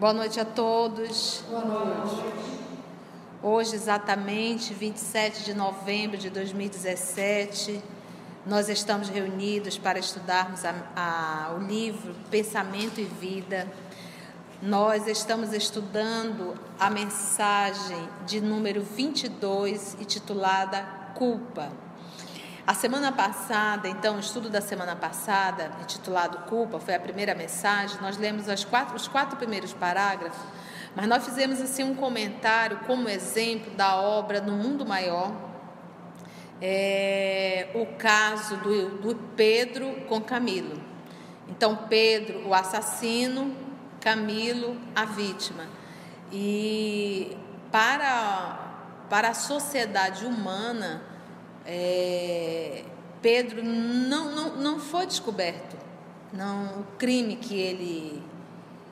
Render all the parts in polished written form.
Boa noite a todos. Boa noite. Hoje, exatamente 27 de novembro de 2017, nós estamos reunidos para estudarmos o livro Pensamento e Vida. Nós estamos estudando a mensagem de número 22, intitulada Culpa. A semana passada, então, o estudo da semana passada, intitulado Culpa, foi a primeira mensagem. Nós lemos os quatro primeiros parágrafos, mas nós fizemos assim um comentário como exemplo da obra No Mundo Maior, o caso do Pedro com Camilo. Então, Pedro, o assassino, Camilo, a vítima. E para a sociedade humana, Pedro não foi descoberto, o crime que ele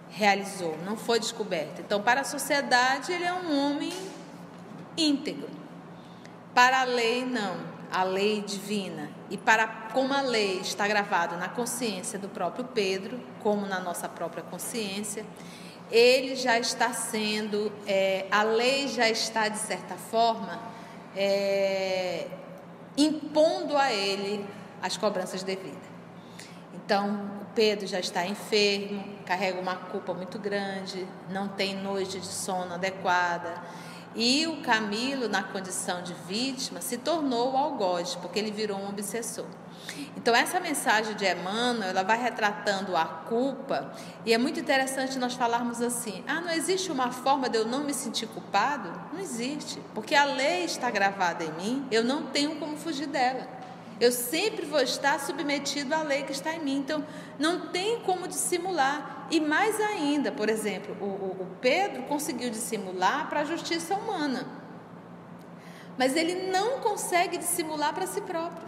realizou não foi descoberto. Então, para a sociedade, ele é um homem íntegro. Para a lei, não, a lei divina. E como a lei está gravada na consciência do próprio Pedro, como na nossa própria consciência, ele já está sendo, a lei já está, de certa forma, impondo a ele as cobranças devidas. Então, o Pedro já está enfermo, carrega uma culpa muito grande, não tem noite de sono adequada. E o Camilo, na condição de vítima, se tornou o algoz, porque ele virou um obsessor. Então, essa mensagem de Emmanuel, ela vai retratando a culpa, e é muito interessante nós falarmos assim: não existe uma forma de eu não me sentir culpado? Não existe, porque a lei está gravada em mim, eu não tenho como fugir dela. Eu sempre vou estar submetido à lei que está em mim, então não tem como dissimular. E mais ainda, por exemplo, o Pedro conseguiu dissimular para a justiça humana, mas ele não consegue dissimular para si próprio,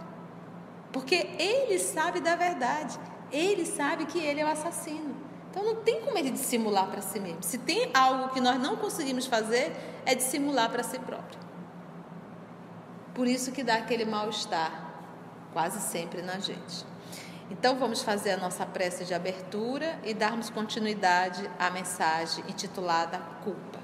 porque ele sabe da verdade, ele sabe que ele é o assassino. Então não tem como ele dissimular para si mesmo. Se tem algo que nós não conseguimos fazer, é dissimular para si próprio. Por isso que dá aquele mal-estar quase sempre na gente. Então vamos fazer a nossa prece de abertura e darmos continuidade à mensagem intitulada Culpa.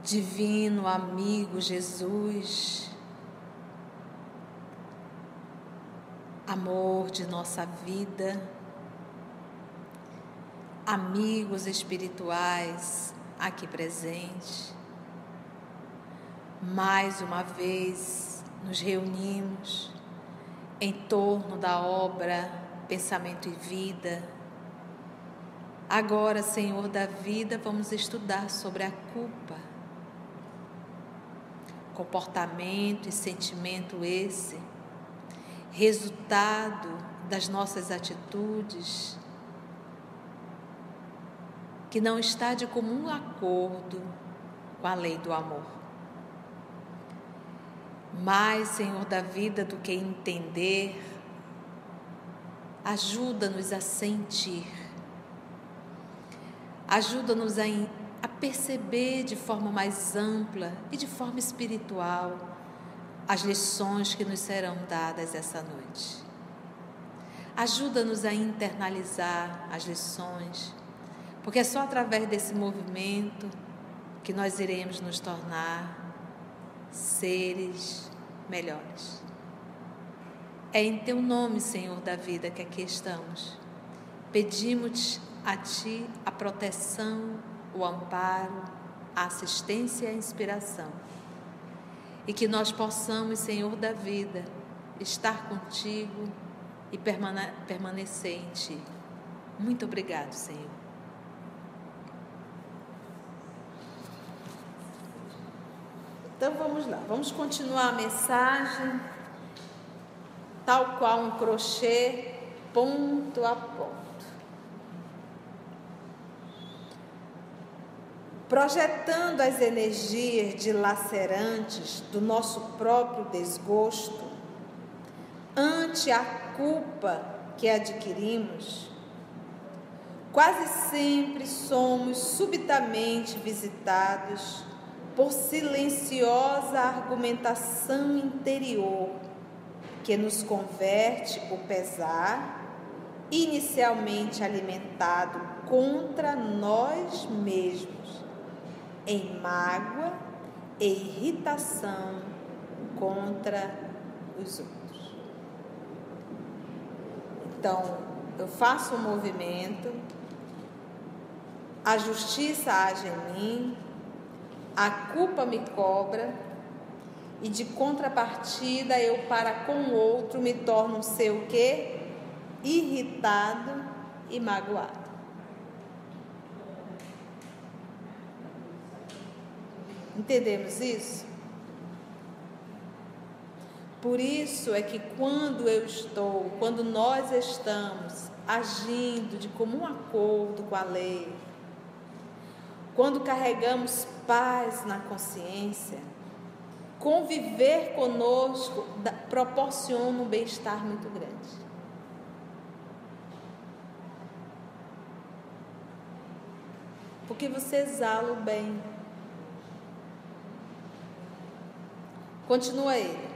Divino amigo Jesus, amor de nossa vida, amigos espirituais aqui presentes, mais uma vez nos reunimos em torno da obra Pensamento e Vida. Agora, Senhor da vida, vamos estudar sobre a culpa. Comportamento e sentimento esse, resultado das nossas atitudes, que não está de comum acordo com a lei do amor. Mais, Senhor da vida, do que entender, ajuda-nos a sentir, ajuda-nos a perceber de forma mais ampla e de forma espiritual as lições que nos serão dadas essa noite. Ajuda-nos a internalizar as lições, porque é só através desse movimento que nós iremos nos tornar seres melhores. É em Teu nome, Senhor da vida, que aqui estamos. Pedimos a Ti a proteção, o amparo, a assistência e a inspiração. E que nós possamos, Senhor da vida, estar contigo e permanecer em Ti. Muito obrigado, Senhor. Então vamos lá, vamos continuar a mensagem, tal qual um crochê, ponto a ponto. Projetando as energias dilacerantes do nosso próprio desgosto ante a culpa que adquirimos, quase sempre somos subitamente visitados por silenciosa argumentação interior, que nos converte o pesar, inicialmente alimentado contra nós mesmos, em mágoa e irritação contra os outros. Então, eu faço um movimento, a justiça age em mim, a culpa me cobra, e de contrapartida eu para com o outro me torno um ser o quê? Irritado e magoado. Entendemos isso? Por isso é que quando nós estamos agindo de comum acordo com a lei, quando carregamos paz na consciência, conviver conosco proporciona um bem-estar muito grande. Porque você exala o bem. Continua ele.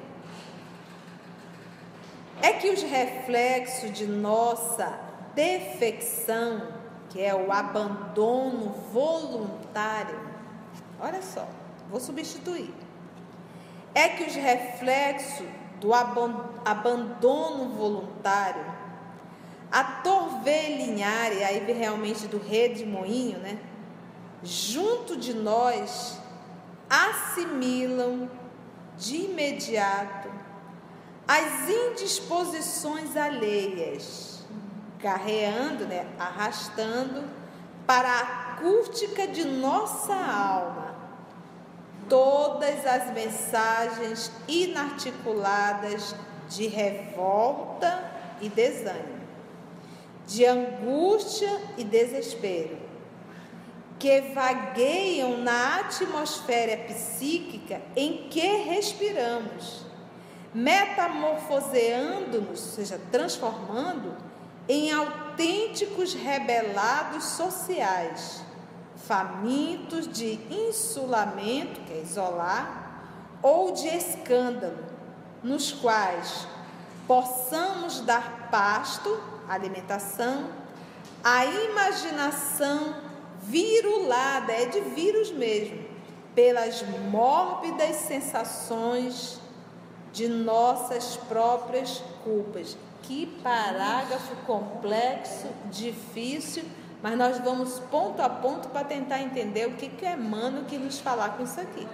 É que os reflexos de nossa defecção, que é o abandono voluntário, olha só, vou substituir. É que os reflexos do abandono voluntário, a torvelinhar, e aí realmente do redemoinho, né? Junto de nós, assimilam de imediato as indisposições alheias, carreando, né, arrastando para a acústica de nossa alma todas as mensagens inarticuladas de revolta e desânimo, de angústia e desespero, que vagueiam na atmosfera psíquica em que respiramos, metamorfoseando-nos, ou seja, transformando em autênticos rebelados sociais, famintos de insulamento, que é isolar, ou de escândalo, nos quais possamos dar pasto, alimentação, à imaginação virulada, é de vírus mesmo, pelas mórbidas sensações de nossas próprias culpas. Que parágrafo complexo, difícil, mas nós vamos ponto a ponto para tentar entender o que é Emmanuel que nos falar com isso aqui.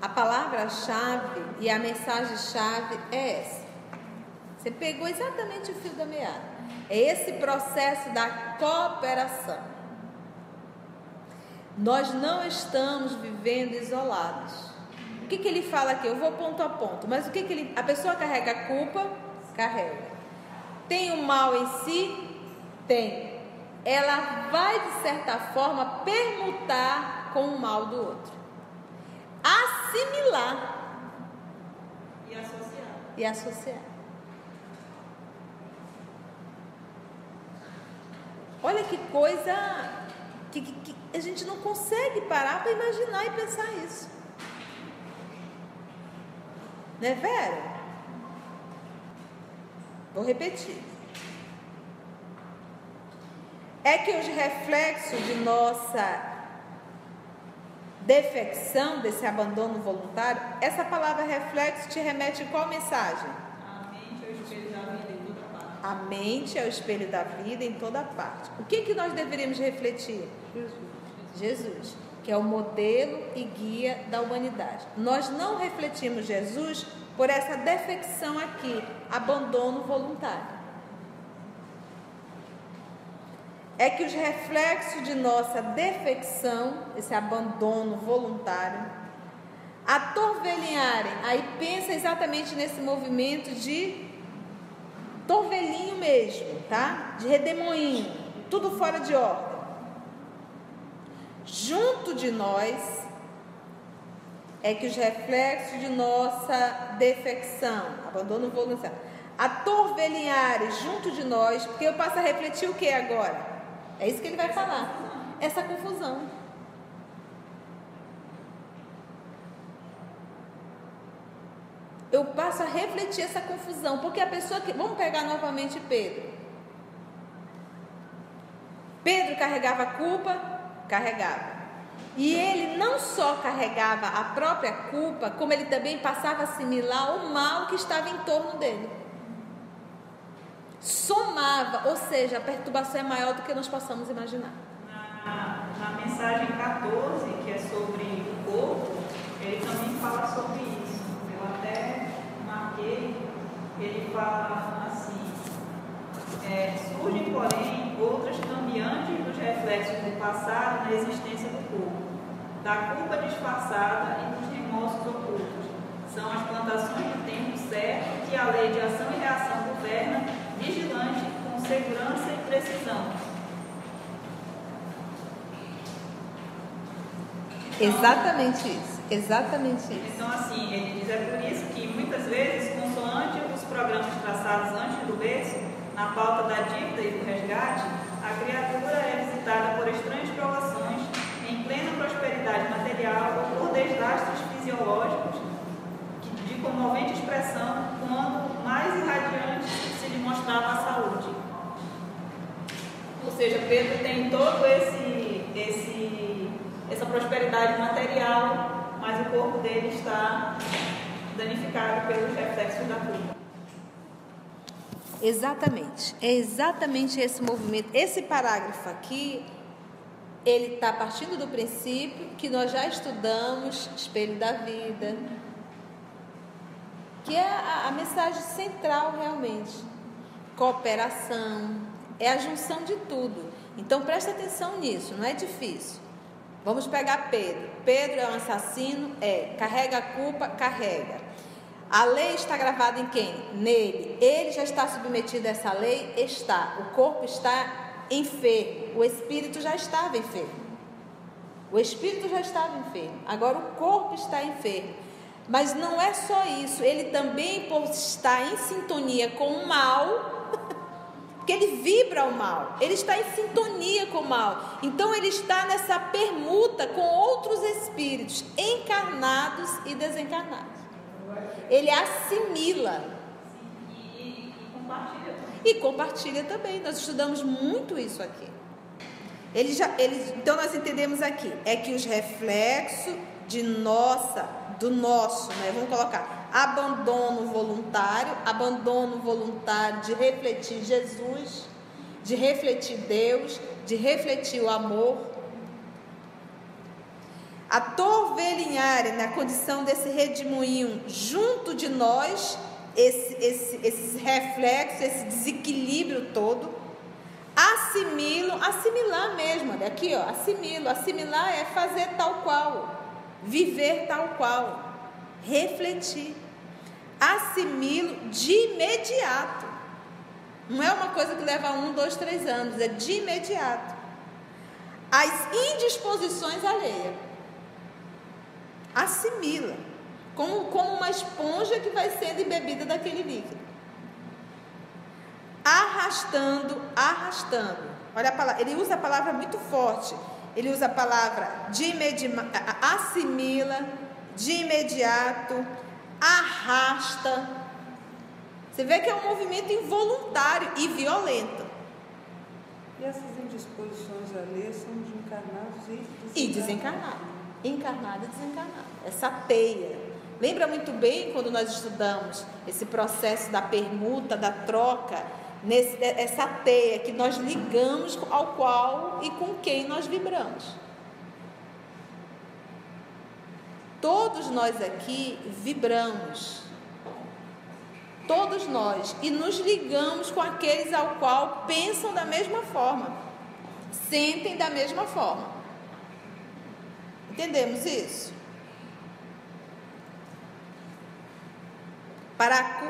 A palavra-chave e a mensagem-chave é essa. Você pegou exatamente o fio da meada. É esse processo da cooperação. Nós não estamos vivendo isolados. O que ele fala aqui? Eu vou ponto a ponto. Mas a pessoa carrega a culpa? Carrega. Tem o mal em si? Tem. Ela vai, de certa forma, permutar com o mal do outro. Assimilar. E associar. Olha que coisa que a gente não consegue parar para imaginar e pensar isso. Né, Vera? Vou repetir. É que os reflexos de nossa defecção, desse abandono voluntário, essa palavra reflexo te remete a qual mensagem? A mente é o espelho da vida em toda parte. O que nós deveríamos refletir? Jesus, que é o modelo e guia da humanidade. Nós não refletimos Jesus por essa defecção aqui, abandono voluntário. É que os reflexos de nossa defecção, esse abandono voluntário, atorvelinharem, aí pensa exatamente nesse movimento de torvelinho mesmo, tá? De redemoinho, tudo fora de ordem. Junto de nós, é que os reflexos de nossa defecção, abandono voluntário, atorvelinharem junto de nós, porque eu passo a refletir o que agora? É isso que ele vai falar. Essa confusão. eu passo a refletir essa confusão, porque a pessoa que... Vamos pegar novamente Pedro. Pedro carregava a culpa? Carregava. E ele não só carregava a própria culpa, como ele também passava a assimilar o mal que estava em torno dele. Somava, ou seja, a perturbação é maior do que nós possamos imaginar. Na mensagem 14, que é sobre o corpo, ele também fala sobre isso. Eu até marquei, ele fala assim: surgem, porém, outras cambiantes dos reflexos do passado na existência do corpo, da culpa disfarçada e dos remorsos ocultos. São as plantações do tempo certo que a lei de ação e reação governa, vigilante, com segurança e precisão. Exatamente isso, exatamente isso. Então, assim, ele diz, é por isso que muitas vezes, consoante os programas traçados antes do berço, na pauta da dívida e do resgate, a criatura é visitada por estranhas provações, em plena prosperidade material ou por desastres fisiológicos de comovente expressão, quando mais irradiante se lhe mostrava a saúde. Ou seja, Pedro tem todo essa prosperidade material, mas o corpo dele está danificado pelos reflexos da culpa. Exatamente, é exatamente esse movimento. Esse parágrafo aqui, ele está partindo do princípio que nós já estudamos, espelho da vida, que é a mensagem central realmente. Cooperação, é a junção de tudo. Então presta atenção nisso, não é difícil. Vamos pegar Pedro. Pedro é um assassino? Carrega a culpa? Carrega. A lei está gravada em quem? Nele. Ele já está submetido a essa lei? Está. O corpo está enfermo. O espírito já estava enfermo. O espírito já estava enfermo. Agora o corpo está enfermo. Mas não é só isso. Ele também, por estar em sintonia com o mal, porque ele vibra o mal, ele está em sintonia com o mal, então ele está nessa permuta com outros espíritos encarnados e desencarnados. Ele assimila e compartilha também. Nós estudamos muito isso aqui. Então nós entendemos aqui que os reflexos do nosso, né? Vamos colocar abandono voluntário de refletir Jesus, de refletir Deus, de refletir o amor. A torvelinharem na condição desse redemoinho junto de nós, esses reflexos, esse desequilíbrio todo, assimilar mesmo, olha aqui, ó, assimilar é fazer tal qual, viver tal qual, refletir. Assimilo de imediato. Não é uma coisa que leva 1, 2, 3 anos, é de imediato. As indisposições alheias. Assimila. Como uma esponja que vai sendo embebida daquele líquido. Arrastando. Olha a palavra, ele usa a palavra muito forte. Ele usa a palavra assimila, de imediato, arrasta. Você vê que é um movimento involuntário e violento. E essas indisposições alheias são de encarnados e desencarnados. Encarnado e desencarnado. Essa teia. Lembra muito bem quando nós estudamos esse processo da permuta, da troca, essa teia que nós ligamos ao qual e com quem nós vibramos. Todos nós aqui vibramos, todos nós, e nos ligamos com aqueles ao qual pensam da mesma forma, sentem da mesma forma. Entendemos isso?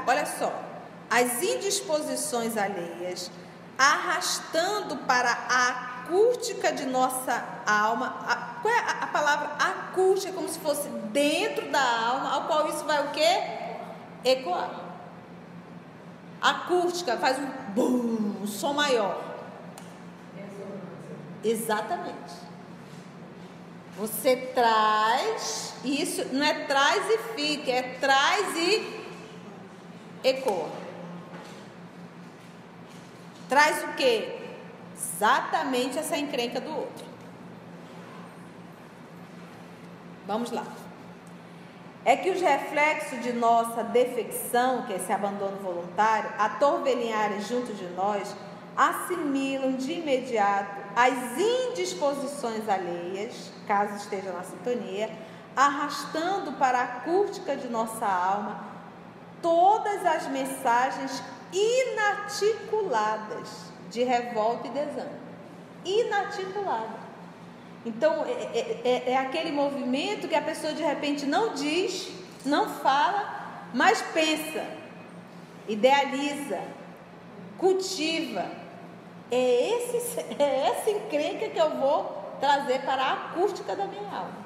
Olha só, as indisposições alheias, arrastando para a acústica de nossa alma. Qual é a palavra acústica? Como se fosse dentro da alma, ao qual isso vai o quê? Ecoar. Acústica faz um bum, um som maior. Exatamente. Você traz, isso não é traz e fica, é traz e ecoa. Traz o quê? Exatamente essa encrenca do outro. Vamos lá. É que os reflexos de nossa defecção, que é esse abandono voluntário, atorvelinharem junto de nós, assimilam de imediato as indisposições alheias, caso esteja na sintonia, arrastando para a acústica de nossa alma todas as mensagens inarticuladas de revolta e desânimo. Inarticulada. Então, é aquele movimento que a pessoa de repente não diz, não fala, mas pensa, idealiza, cultiva. É essa encrenca que eu vou trazer para a acústica da minha alma.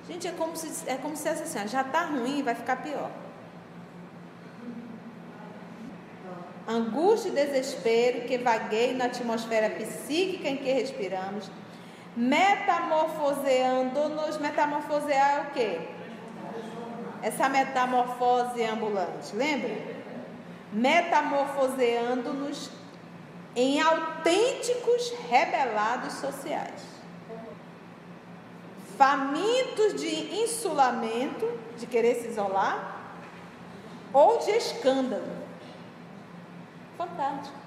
Gente, é como se assim, já está ruim, vai ficar pior. Angústia e desespero que vagueiam na atmosfera psíquica em que respiramos, metamorfoseando-nos. Metamorfosear é o quê? Essa metamorfose ambulante, lembra? Metamorfoseando-nos em autênticos rebelados sociais, famintos de insulamento, de querer se isolar, ou de escândalo. Fantástico.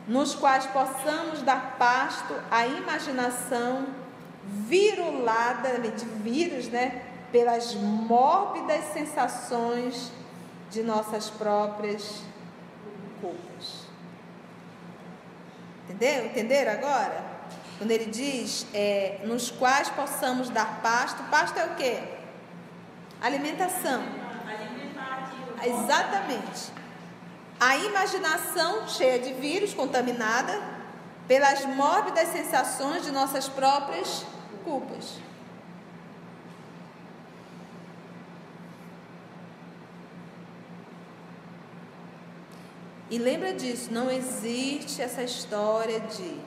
Nos quais possamos dar pasto à imaginação virulada, de vírus, pelas mórbidas sensações de nossas próprias culpas. Entendeu? Entenderam agora? Quando ele diz, nos quais possamos dar pasto. Pasto é o quê? Alimentação. Exatamente. A imaginação cheia de vírus, contaminada pelas mórbidas sensações de nossas próprias culpas. E lembra disso, não existe essa história de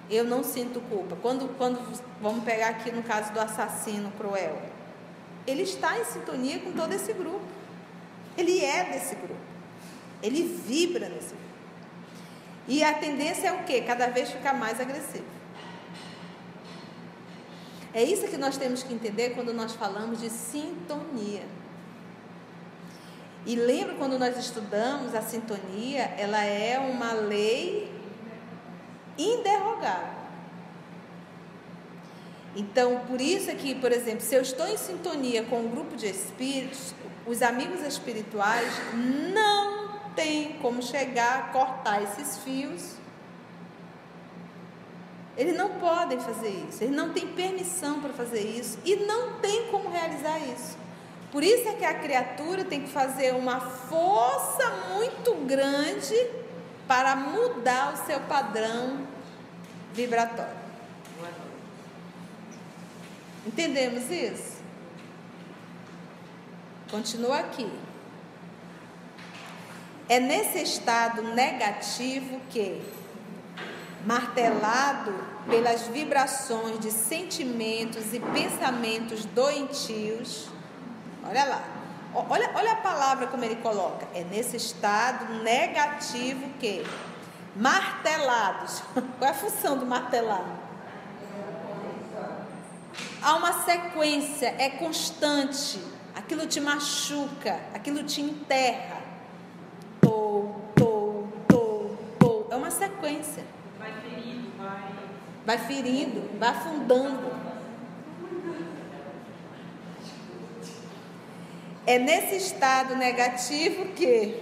eu não sinto culpa. Quando vamos pegar aqui no caso do assassino cruel, ele está em sintonia com todo esse grupo. Ele é desse grupo. Ele vibra nesse grupo. E a tendência é o quê? Cada vez ficar mais agressivo. É isso que nós temos que entender quando nós falamos de sintonia. E lembra quando nós estudamos a sintonia, ela é uma lei inderrogável. Então, por isso é que, por exemplo, se eu estou em sintonia com um grupo de espíritos, os amigos espirituais não tem como chegar a cortar esses fios. Eles não podem fazer isso, eles não têm permissão para fazer isso e não tem como realizar isso. Por isso é que a criatura tem que fazer uma força muito grande para mudar o seu padrão vibratório. Entendemos isso? Continua aqui. É nesse estado negativo que, martelado pelas vibrações de sentimentos e pensamentos doentios, olha lá, olha a palavra como ele coloca, é nesse estado negativo que, martelados, qual é a função do martelado? Há uma sequência, é constante, aquilo te machuca, aquilo te enterra. É uma sequência. Vai ferindo, vai afundando. É nesse estado negativo que,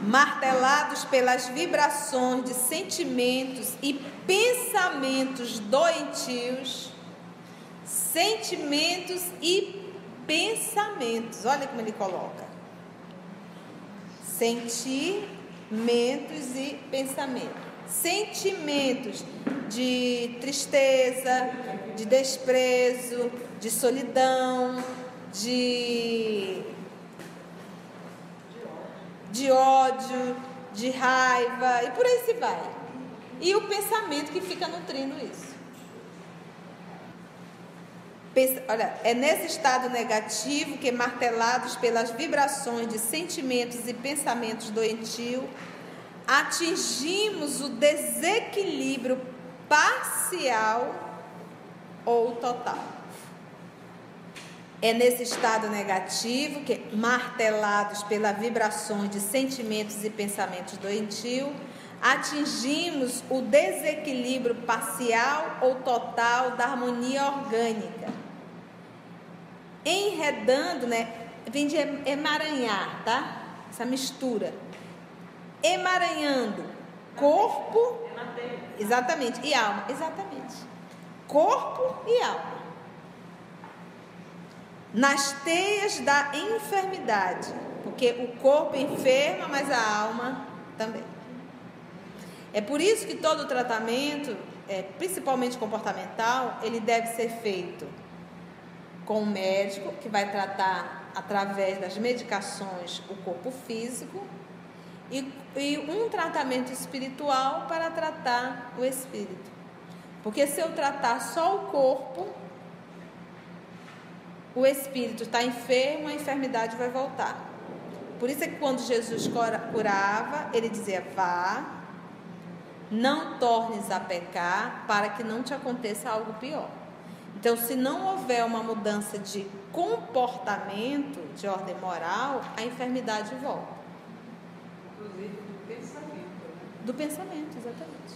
martelados pelas vibrações de sentimentos e pensamentos doentios, sentimentos e pensamentos, olha como ele coloca. Sentimentos e pensamentos. Sentimentos de tristeza, de desprezo, de solidão, de ódio, de raiva, e por aí se vai. E o pensamento que fica nutrindo isso. Olha, é nesse estado negativo que, martelados pelas vibrações de sentimentos e pensamentos doentios, atingimos o desequilíbrio parcial ou total. É nesse estado negativo que, martelados pelas vibrações de sentimentos e pensamentos doentios, atingimos o desequilíbrio parcial ou total da harmonia orgânica. Enredando, né? Vem de emaranhar, tá? Essa mistura. Emaranhando corpo, exatamente, e alma, exatamente. Corpo e alma. Nas teias da enfermidade, porque o corpo enferma, mas a alma também. É por isso que todo tratamento, principalmente comportamental, ele deve ser feito com o médico, que vai tratar através das medicações o corpo físico, e um tratamento espiritual para tratar o espírito. Porque se eu tratar só o corpo, o espírito está enfermo, a enfermidade vai voltar. Por isso é que quando Jesus curava, ele dizia: vá, não tornes a pecar, para que não te aconteça algo pior. Então, se não houver uma mudança de comportamento, de ordem moral, a enfermidade volta. Inclusive do pensamento. Né? Do pensamento, exatamente.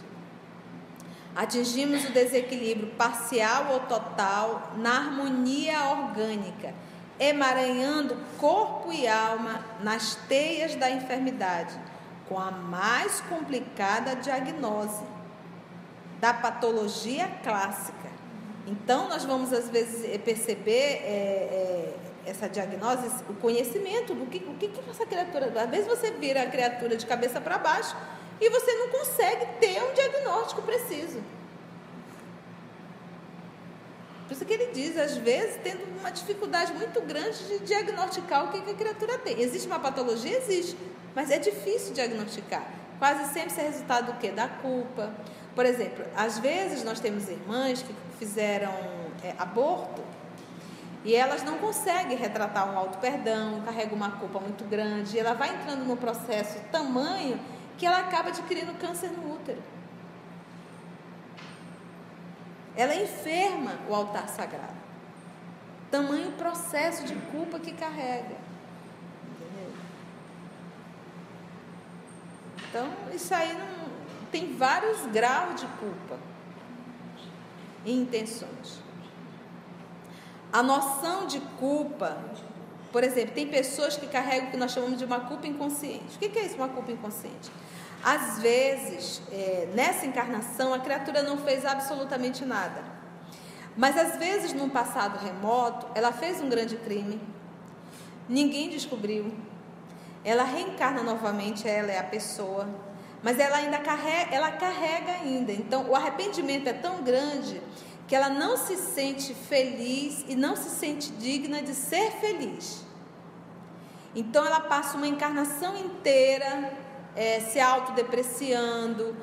Atingimos o desequilíbrio parcial ou total na harmonia orgânica, emaranhando corpo e alma nas teias da enfermidade, com a mais complicada diagnose da patologia clássica. Então, nós vamos às vezes perceber essa diagnose, o conhecimento do que essa criatura. Às vezes você vira a criatura de cabeça para baixo e você não consegue ter um diagnóstico preciso. Por isso que ele diz, às vezes, tendo uma dificuldade muito grande de diagnosticar o que a criatura tem. Existe uma patologia? Existe, mas é difícil diagnosticar. Quase sempre isso é resultado do quê? Da culpa. Por exemplo, às vezes nós temos irmãs que fizeram aborto e elas não conseguem retratar um auto-perdão, carregam uma culpa muito grande, e ela vai entrando num processo tamanho que ela acaba adquirindo câncer no útero. Ela enferma o altar sagrado. Tamanho processo de culpa que carrega. Entendeu? Então, isso aí tem vários graus de culpa e intenções. A noção de culpa, por exemplo, tem pessoas que carregam o que nós chamamos de uma culpa inconsciente. O que é isso, uma culpa inconsciente? Às vezes, nessa encarnação, a criatura não fez absolutamente nada. Mas, às vezes, num passado remoto, ela fez um grande crime. Ninguém descobriu. Ela reencarna novamente, ela é a pessoa. Mas ela ainda carrega ainda. Então, o arrependimento é tão grande que ela não se sente feliz e não se sente digna de ser feliz. Então, ela passa uma encarnação inteira se autodepreciando.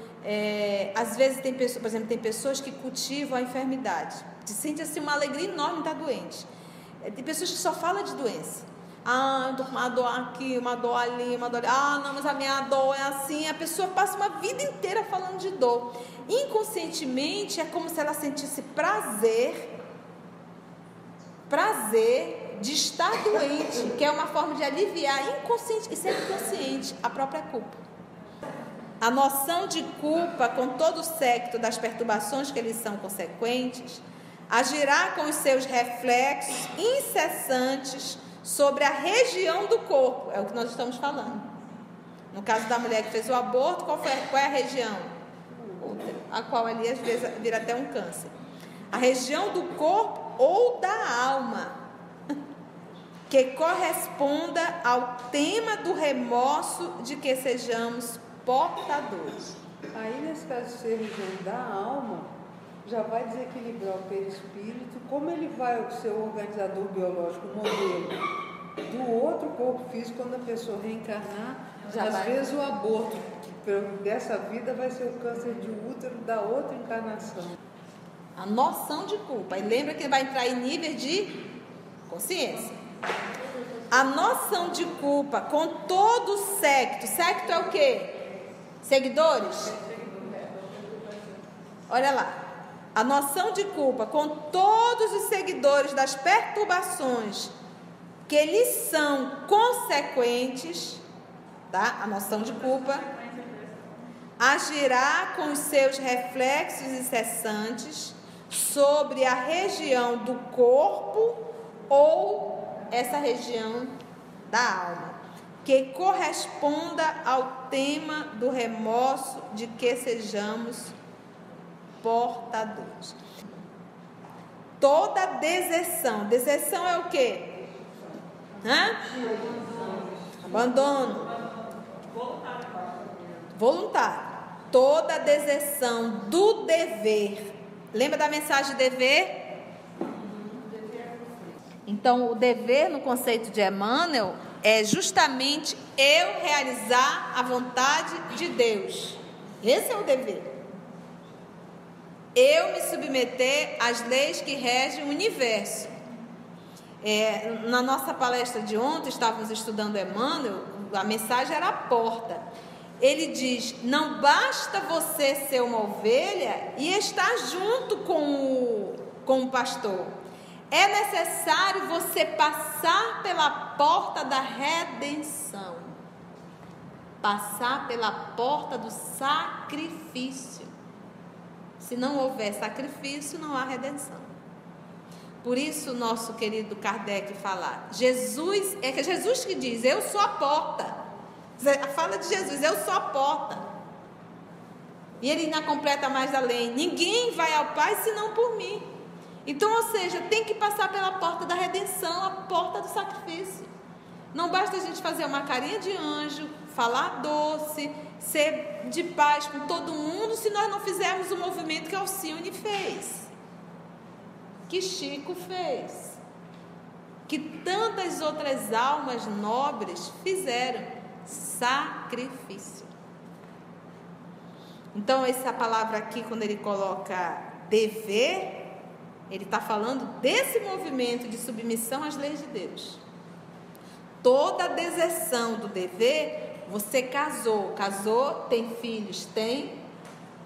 Às vezes tem pessoas, por exemplo, tem pessoas que cultivam a enfermidade, se sente assim uma alegria enorme estar doente. Tem pessoas que só falam de doença. Eu estou com uma dor aqui, uma dor ali, uma dor ali. Não, mas a minha dor é assim. A pessoa passa uma vida inteira falando de dor. Inconscientemente é como se ela sentisse prazer de estar doente, que é uma forma de aliviar inconsciente, isso é inconsciente, a própria culpa. A noção de culpa, com todo o séquito das perturbações que eles são consequentes, agirá com os seus reflexos incessantes sobre a região do corpo, é o que nós estamos falando. No caso da mulher que fez o aborto, qual é a região? A qual ali às vezes vira até um câncer. A região do corpo ou da alma, que corresponda ao tema do remorso de que sejamos portadores. Aí, nesse caso de ser região da alma, já vai desequilibrar o perispírito. Como ele vai ser o organizador biológico, o modelo do outro corpo físico, quando a pessoa reencarnar, às vezes o aborto dessa vida vai ser o câncer de útero da outra encarnação. A noção de culpa. E lembra que vai entrar em níveis de consciência. A noção de culpa com todo o séquito. Séquito é o quê? Seguidores? Olha lá. A noção de culpa com todos os seguidores das perturbações que lhes são consequentes, tá? A noção de culpa agirá com os seus reflexos incessantes sobre a região do corpo ou essa região da alma, que corresponda ao tema do remorso de que sejamos portadores. Toda deserção. Deserção é o quê? Abandono. Voluntário. Toda deserção do dever. Lembra da mensagem de dever? Então, o dever no conceito de Emmanuel é justamente eu realizar a vontade de Deus. Esse é o dever. Eu me submeter às leis que regem o universo. Na nossa palestra de ontem, estávamos estudando Emmanuel, a mensagem era a porta. Ele diz, não basta você ser uma ovelha e estar junto com o pastor. É necessário você passar pela porta da redenção. Passar pela porta do sacrifício. Se não houver sacrifício, não há redenção. Por isso, nosso querido Kardec fala, Jesus, é Jesus que diz, eu sou a porta. Fala de Jesus, eu sou a porta. E ele ainda completa mais além, ninguém vai ao Pai senão por mim. Então, ou seja, tem que passar pela porta da redenção, a porta do sacrifício. Não basta a gente fazer uma carinha de anjo, falar doce, ser de paz com todo mundo, se nós não fizermos o movimento que Alcione fez, que Chico fez, que tantas outras almas nobres fizeram, sacrifício. Então, essa palavra aqui, quando ele coloca dever, ele está falando desse movimento de submissão às leis de Deus. Toda deserção do dever, você casou, tem filhos, tem.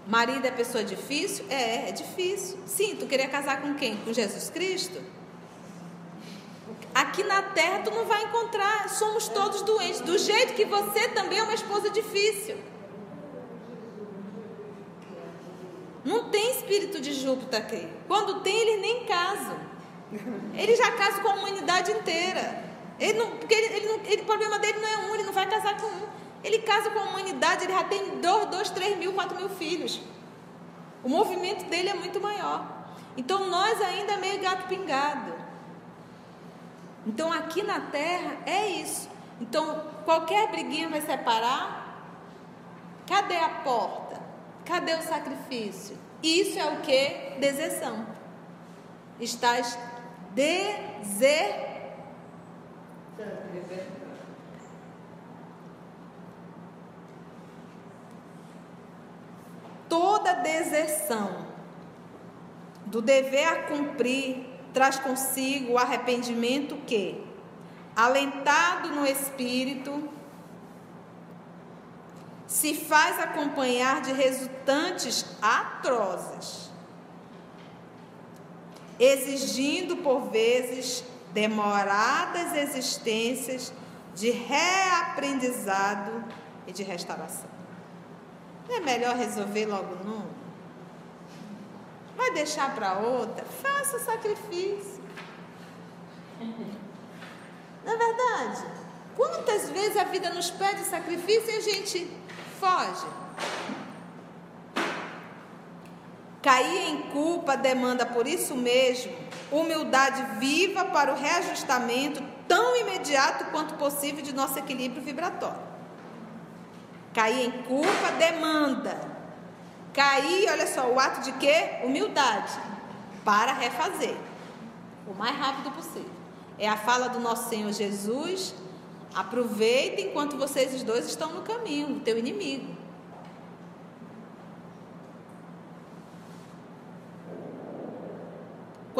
Marido é pessoa difícil? É difícil. Sim, tu queria casar com quem? Com Jesus Cristo? Aqui na terra tu não vai encontrar, somos todos doentes. Do jeito que você também é uma esposa difícil. Não tem espírito de Júpiter aqui. Quando tem, eles nem casam. Ele já casa com a humanidade inteira. O problema dele não é um, ele não vai casar com um. Ele casa com a humanidade, ele já tem 2, 3 mil, 4 mil filhos. O movimento dele é muito maior. Então nós ainda é meio gato pingado. Então aqui na terra é isso. Então qualquer briguinha vai separar. Cadê a porta? Cadê o sacrifício? Isso é o que? Deserção. Estás Toda deserção do dever a cumprir traz consigo o arrependimento que, alentado no espírito, se faz acompanhar de resultantes atrozes, exigindo por vezes demoradas existências de reaprendizado e de restauração. Não é melhor resolver logo num? Vai deixar para outra? Faça o sacrifício. Não é verdade? Quantas vezes a vida nos pede sacrifício e a gente foge? Cair em culpa demanda, por isso mesmo, humildade viva para o reajustamento tão imediato quanto possível de nosso equilíbrio vibratório. Cair em culpa demanda. Cair, olha só, o ato de quê? Humildade. Para refazer. O mais rápido possível. É a fala do nosso Senhor Jesus. Aproveita enquanto vocês os dois estão no caminho, o teu inimigo.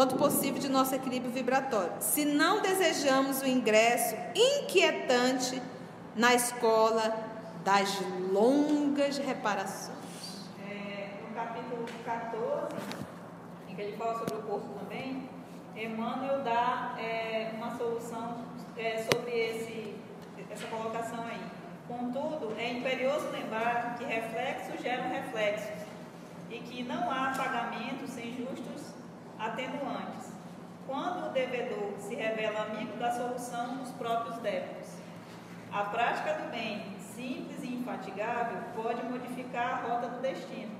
quanto possível de nosso equilíbrio vibratório. Se não desejamos o ingresso inquietante na escola das longas reparações. No capítulo 14, em que ele fala sobre o corpo também, Emmanuel dá uma solução sobre essa colocação aí. Contudo, é imperioso lembrar que reflexos geram reflexos e que não há pagamento sem justos atenuantes, quando o devedor se revela amigo da solução dos próprios débitos. A prática do bem, simples e infatigável, pode modificar a rota do destino,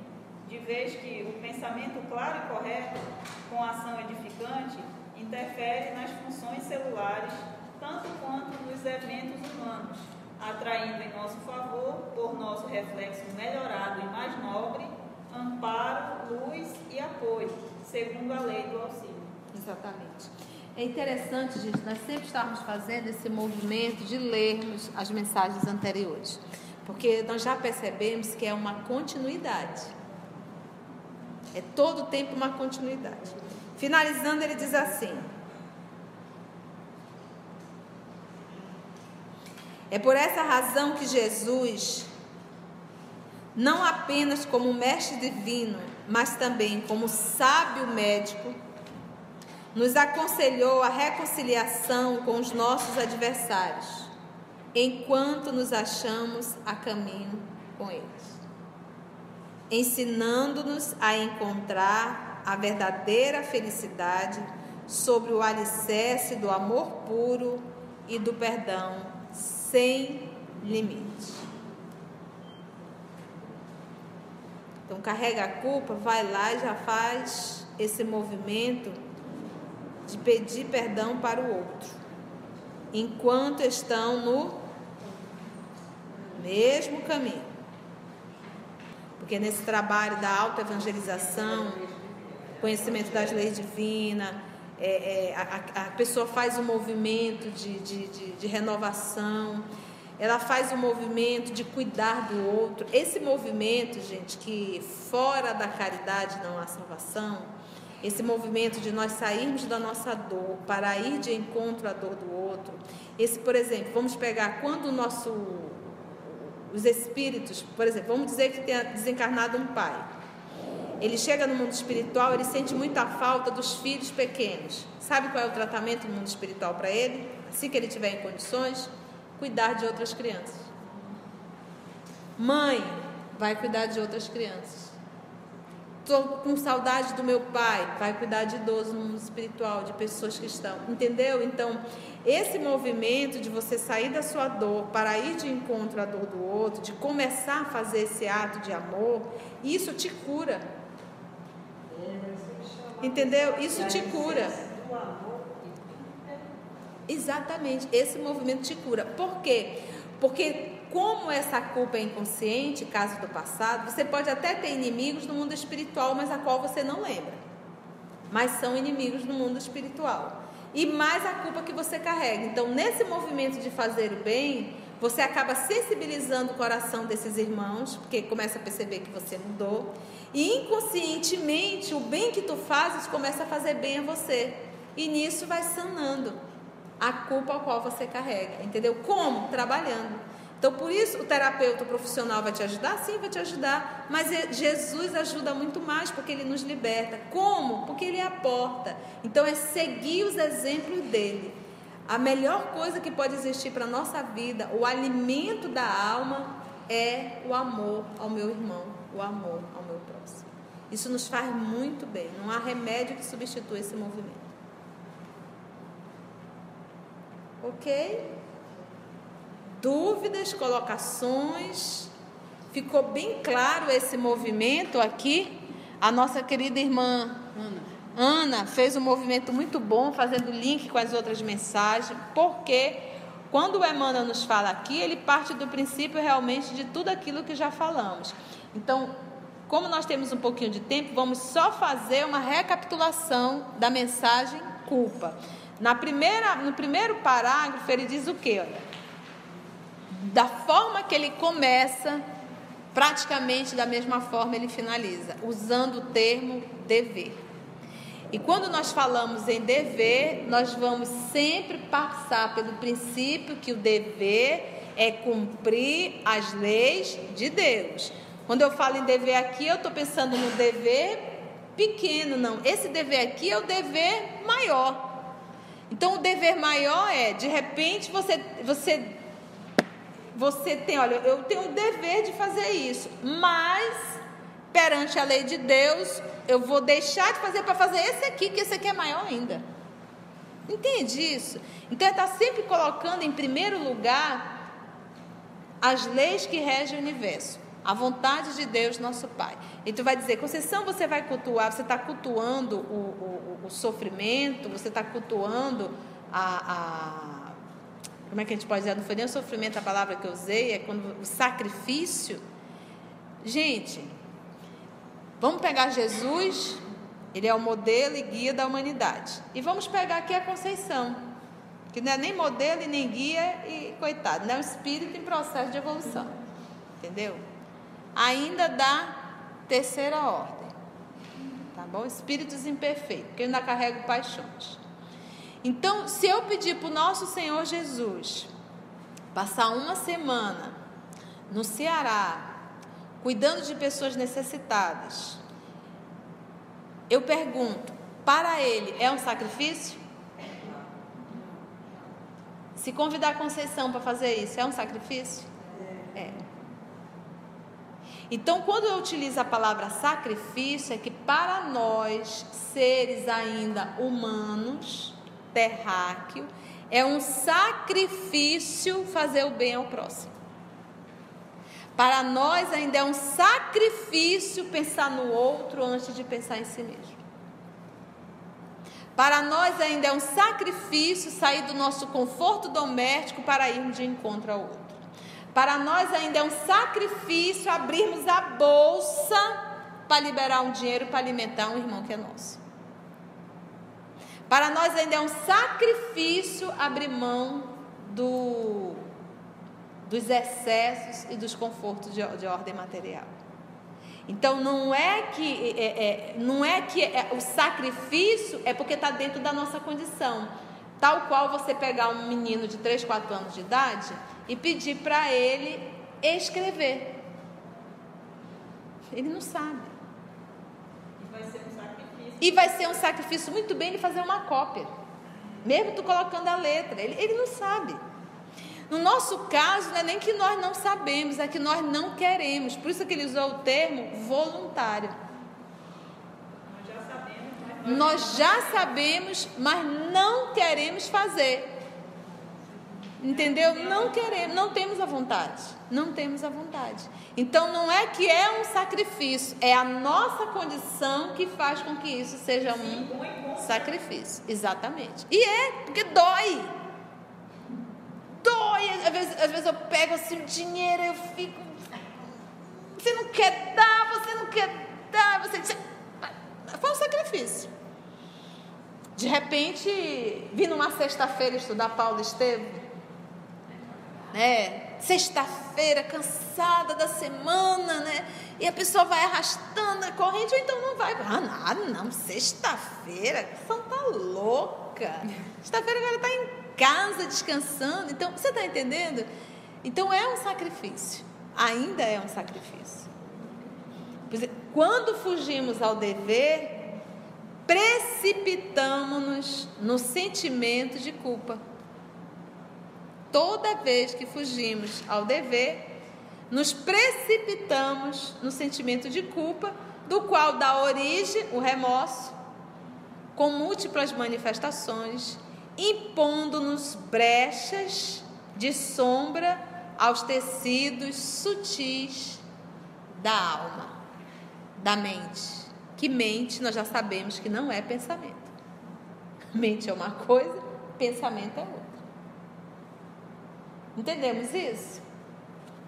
de vez que o pensamento claro e correto, com ação edificante, interfere nas funções celulares, tanto quanto nos eventos humanos, atraindo em nosso favor, por nosso reflexo melhorado e mais nobre, amparo, luz e apoio, segundo a lei do auxílio. Exatamente. É interessante, gente, nós sempre estávamos fazendo esse movimento de lermos as mensagens anteriores, porque nós já percebemos que é uma continuidade. É todo o tempo uma continuidade. Finalizando, ele diz assim: é por essa razão que Jesus, não apenas como mestre divino, mas também como sábio médico, nos aconselhou a reconciliação com os nossos adversários, enquanto nos achamos a caminho com eles, ensinando-nos a encontrar a verdadeira felicidade sobre o alicerce do amor puro e do perdão sem limite. Então, carrega a culpa, vai lá e já faz esse movimento de pedir perdão para o outro, enquanto estão no mesmo caminho. Porque nesse trabalho da autoevangelização, conhecimento das leis divinas, a pessoa faz um movimento de renovação, ela faz um movimento de cuidar do outro. Esse movimento, gente, que fora da caridade não há salvação, esse movimento de nós sairmos da nossa dor para ir de encontro à dor do outro. Esse, por exemplo, vamos pegar quando os espíritos, por exemplo, vamos dizer que tenha desencarnado um pai. Ele chega no mundo espiritual, ele sente muita falta dos filhos pequenos. Sabe qual é o tratamento no mundo espiritual para ele? Assim que ele tiver em condições, cuidar de outras crianças. Mãe, vai cuidar de outras crianças. Estou com saudade do meu pai, vai cuidar de idosos no mundo espiritual, de pessoas que estão, entendeu? Então, esse movimento de você sair da sua dor para ir de encontro à dor do outro, de começar a fazer esse ato de amor, isso te cura. Entendeu? Isso te cura. Exatamente, esse movimento te cura. Por quê? Porque como essa culpa é inconsciente, caso do passado, você pode até ter inimigos no mundo espiritual, mas a qual você não lembra. Mas são inimigos no mundo espiritual. E mais a culpa que você carrega. Então, nesse movimento de fazer o bem, você acaba sensibilizando o coração desses irmãos, porque começa a perceber que você mudou. E inconscientemente, o bem que tu fazes começa a fazer bem a você. E nisso vai sanando a culpa a qual você carrega. Entendeu? Como? Trabalhando. Então, por isso, o terapeuta profissional vai te ajudar? Sim, vai te ajudar. Mas Jesus ajuda muito mais, porque Ele nos liberta. Como? Porque Ele é a porta. Então, é seguir os exemplos dEle. A melhor coisa que pode existir para a nossa vida, o alimento da alma, é o amor ao meu irmão, o amor ao meu próximo. Isso nos faz muito bem. Não há remédio que substitua esse movimento. Ok? Dúvidas, colocações? Ficou bem claro esse movimento aqui? A nossa querida irmã Ana fez um movimento muito bom, fazendo link com as outras mensagens, porque quando o Emmanuel nos fala aqui, ele parte do princípio realmente de tudo aquilo que já falamos. Então, como nós temos um pouquinho de tempo, vamos só fazer uma recapitulação da mensagem culpa. No primeiro parágrafo, ele diz o quê? Olha, da forma que ele começa, praticamente da mesma forma ele finaliza, usando o termo dever. E quando nós falamos em dever, nós vamos sempre passar pelo princípio que o dever é cumprir as leis de Deus. Quando eu falo em dever aqui, eu estou pensando no dever pequeno, não. Esse dever aqui é o dever maior. Então, o dever maior é, de repente, você tem, olha, eu tenho o dever de fazer isso, mas perante a lei de Deus, eu vou deixar de fazer para fazer esse aqui, que esse aqui é maior ainda. Entende isso? Então, está sempre colocando em primeiro lugar as leis que regem o universo, a vontade de Deus, nosso Pai. E tu vai dizer, Conceição, você vai cultuar, você está cultuando o sofrimento, você está cultuando como é que a gente pode dizer? Não foi nem o sofrimento a palavra que eu usei, é quando o sacrifício. Gente, vamos pegar Jesus, ele é o modelo e guia da humanidade. E vamos pegar aqui a Conceição, que não é nem modelo e nem guia, e coitado, não é um espírito em processo de evolução. Entendeu? Ainda da terceira ordem. Tá bom? Espíritos imperfeitos, porque ainda carrego paixões. Então, se eu pedir para o nosso Senhor Jesus passar uma semana no Ceará, cuidando de pessoas necessitadas, eu pergunto, para ele é um sacrifício? Se convidar a Conceição para fazer isso, é um sacrifício? É. Então, quando eu utilizo a palavra sacrifício, é que para nós, seres ainda humanos, terráqueo, é um sacrifício fazer o bem ao próximo. Para nós ainda é um sacrifício pensar no outro antes de pensar em si mesmo. Para nós ainda é um sacrifício sair do nosso conforto doméstico para irmos de encontro ao outro. Para nós ainda é um sacrifício abrirmos a bolsa para liberar um dinheiro para alimentar um irmão que é nosso. Para nós ainda é um sacrifício abrir mão dos excessos e dos confortos de ordem material. Então não é que o sacrifício é porque está dentro da nossa condição. Tal qual você pegar um menino de 3, 4 anos de idade e pedir para ele escrever. Ele não sabe. E vai ser um sacrifício muito bem de fazer uma cópia. Mesmo tu colocando a letra. Ele não sabe. No nosso caso, não é nem que nós não sabemos, é que nós não queremos. Por isso que ele usou o termo voluntário. Nós já sabemos, mas não queremos fazer. Entendeu? Não queremos, não temos a vontade. Não temos a vontade. Então não é que é um sacrifício, é a nossa condição que faz com que isso seja um sacrifício. Exatamente. E porque dói. Dói. Às vezes eu pego assim o dinheiro e eu fico. Você não quer dar, você diz. Foi um sacrifício. De repente, vim numa sexta-feira estudar Paulo Estevam. Sexta-feira, cansada da semana, né? E a pessoa vai arrastando a corrente, ou então não vai. Nada, não. Sexta-feira, a pessoa tá louca. Sexta-feira agora está em casa descansando. Então, você está entendendo? Então é um sacrifício. Ainda é um sacrifício. Quando fugimos ao dever, precipitamos-nos no sentimento de culpa. Toda vez que fugimos ao dever, nos precipitamos no sentimento de culpa, do qual dá origem o remorso, com múltiplas manifestações, impondo-nos brechas de sombra aos tecidos sutis da alma, da mente. Que mente, nós já sabemos que não é pensamento. Mente é uma coisa, pensamento é outra. Entendemos isso?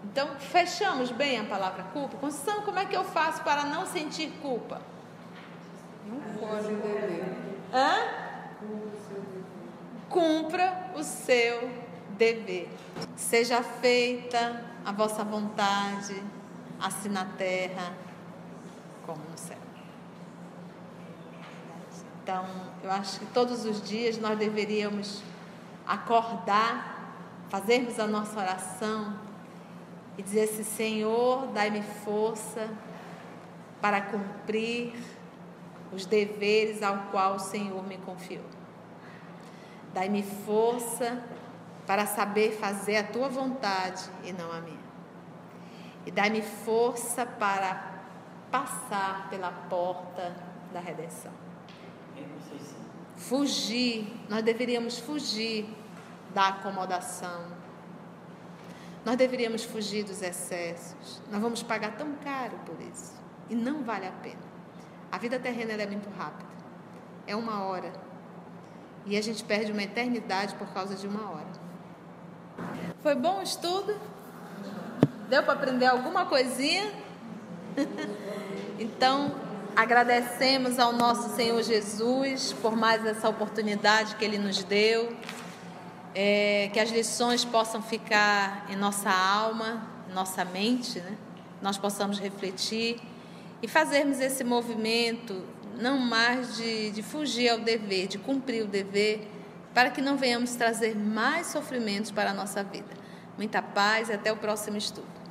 Então, fechamos bem a palavra culpa. Conceição, como é que eu faço para não sentir culpa? Não pode beber. Cumpra o seu dever. Seja feita a vossa vontade, assim na terra como no céu. Então, eu acho que todos os dias nós deveríamos acordar, fazermos a nossa oração e dizer assim: Senhor, dai-me força para cumprir os deveres ao qual o Senhor me confiou. Dai-me força para saber fazer a tua vontade e não a minha. E dai-me força para passar pela porta da redenção. Fugir, nós deveríamos fugir da acomodação. Nós deveríamos fugir dos excessos. Nós vamos pagar tão caro por isso. E não vale a pena. A vida terrena ela é muito rápida. É 1 hora. E a gente perde uma eternidade por causa de 1 hora. Foi bom o estudo? Deu para aprender alguma coisinha? Então, agradecemos ao nosso Senhor Jesus por mais essa oportunidade que Ele nos deu. Que as lições possam ficar em nossa alma, em nossa mente, né? Nós possamos refletir e fazermos esse movimento não mais de fugir ao dever, de cumprir o dever, para que não venhamos trazer mais sofrimentos para a nossa vida. Muita paz e até o próximo estudo.